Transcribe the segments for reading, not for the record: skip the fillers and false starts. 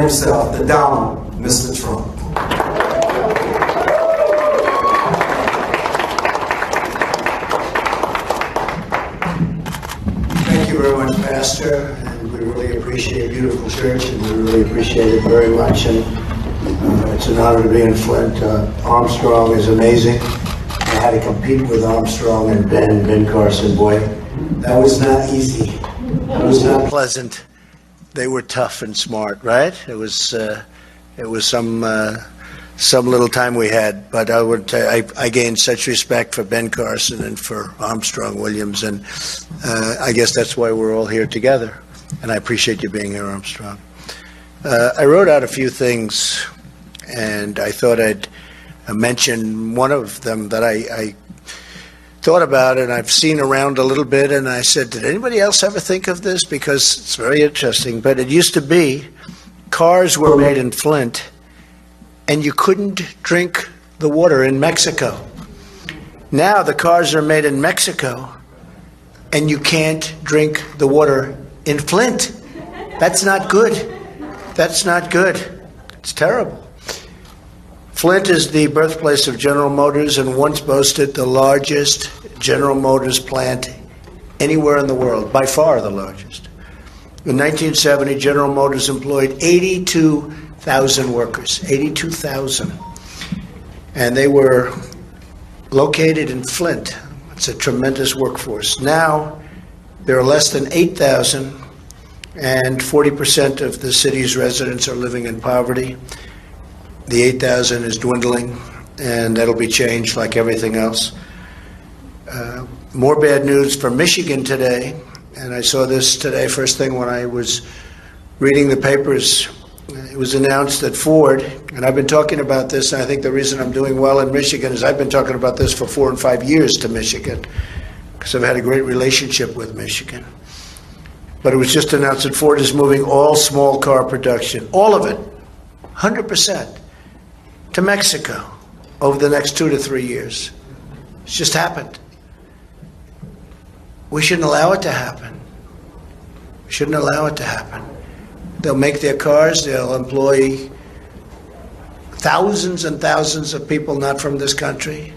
himself, the Donald, Mr. Trump. Thank you very much, Pastor, and we really appreciate a beautiful church, and we really appreciate it very much, and it's an honor to be in Flint. Armstrong is amazing. I had to compete with Armstrong and Ben Carson. Boy, that was not easy. It was not pleasant. They were tough and smart, right? It was some little time we had, but I gained such respect for Ben Carson and for Armstrong Williams, and I guess that's why we're all here together. And I appreciate you being here, Armstrong. I wrote out a few things, and I thought I'd mention one of them that I thought about and I've seen around a little bit, and I said, did anybody else ever think of this? Because it's very interesting. But it used to be cars were made in Flint, and you couldn't drink the water in Mexico. Now the cars are made in Mexico, and you can't drink the water in Flint. That's not good. That's not good. It's terrible. Flint is the birthplace of General Motors and once boasted the largest General Motors plant anywhere in the world, by far the largest. In 1970, General Motors employed 82,000 workers, 82,000. And they were located in Flint. It's a tremendous workforce. Now, there are less than 8,000, and 40% of the city's residents are living in poverty. The 8,000 is dwindling, and that'll be changed like everything else. More bad news from Michigan today, and I saw this today first thing when I was reading the papers. It was announced that Ford, and I've been talking about this, and I think the reason I'm doing well in Michigan is I've been talking about this for 4 and 5 years to Michigan, because I've had a great relationship with Michigan. But it was just announced that Ford is moving all small car production, all of it, 100%, to Mexico over the next 2 to 3 years. It's just happened. We shouldn't allow it to happen. We shouldn't allow it to happen. They'll make their cars, they'll employ thousands and thousands of people not from this country,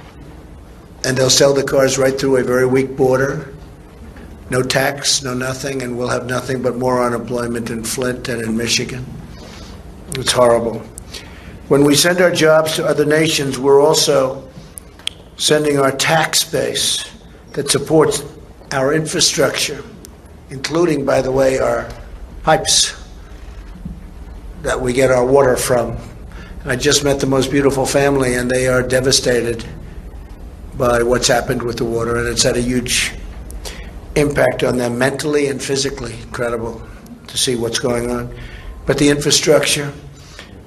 and they'll sell the cars right through a very weak border. No tax, no nothing, and we'll have nothing but more unemployment in Flint and in Michigan. It's horrible. When we send our jobs to other nations, we're also sending our tax base that supports our infrastructure, including, by the way, our pipes that we get our water from. And I just met the most beautiful family, and they are devastated by what's happened with the water, and it's had a huge impact on them mentally and physically. Incredible to see what's going on. But the infrastructure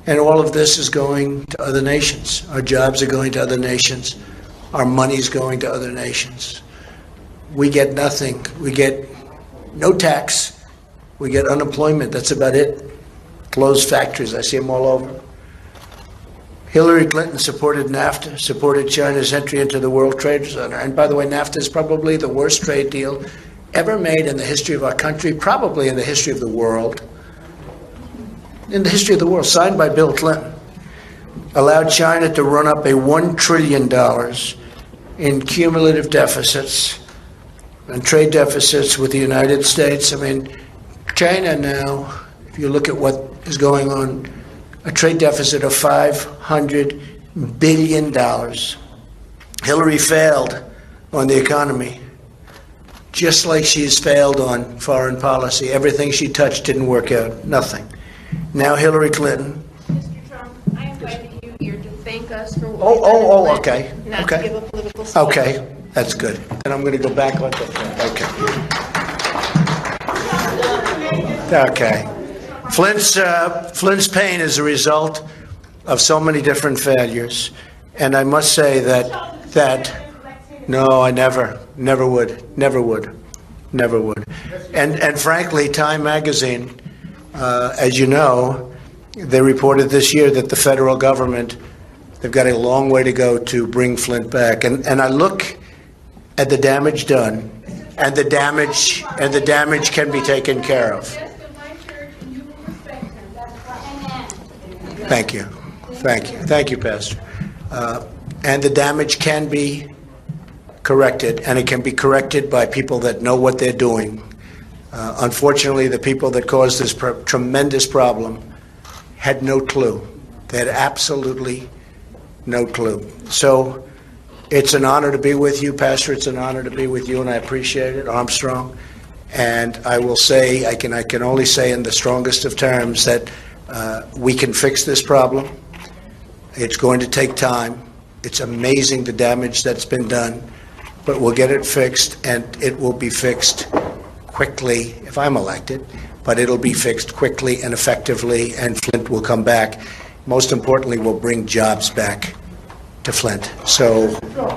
and all of this is going to other nations. Our jobs are going to other nations. Our money's going to other nations. We get nothing. We get no tax. We get unemployment. That's about it. Closed factories. I see them all over. Hillary Clinton supported NAFTA, supported China's entry into the World Trade Center. And by the way, NAFTA is probably the worst trade deal ever made in the history of our country, probably in the history of the world. In the history of the world, signed by Bill Clinton, allowed China to run up a $1 trillion in cumulative deficits and trade deficits with the United States. I mean, China now, if you look at what is going on, a trade deficit of $500 billion. Hillary failed on the economy, just like she's failed on foreign policy. Everything she touched didn't work out, nothing. Now Hillary Clinton. Mr. Trump, I invited you here to thank us for what we've done in Flint, okay. not Okay. to give a political speech. Okay, that's good. And I'm going to go back on that. Okay. Okay. Flint's pain is a result of so many different failures, and I must say that no, I never would. And frankly, Time magazine, as you know, they reported this year that the federal government, they've got a long way to go to bring Flint back. And I look at the damage done, and the damage can be taken care of. Thank you. Thank you. Thank you, Pastor. And the damage can be corrected, and it can be corrected by people that know what they're doing. Unfortunately, the people that caused this tremendous problem had no clue. They had absolutely no clue. So it's an honor to be with you, Pastor. It's an honor to be with you, and I appreciate it, Armstrong. And I will say, I can only say in the strongest of terms that we can fix this problem. It's going to take time. It's amazing the damage that's been done, but we'll get it fixed, and it will be fixed quickly if I'm elected, but it'll be fixed quickly and effectively, and Flint will come back. Most importantly, we'll bring jobs back to Flint. So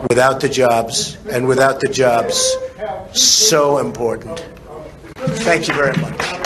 without the jobs, so important. Thank you very much.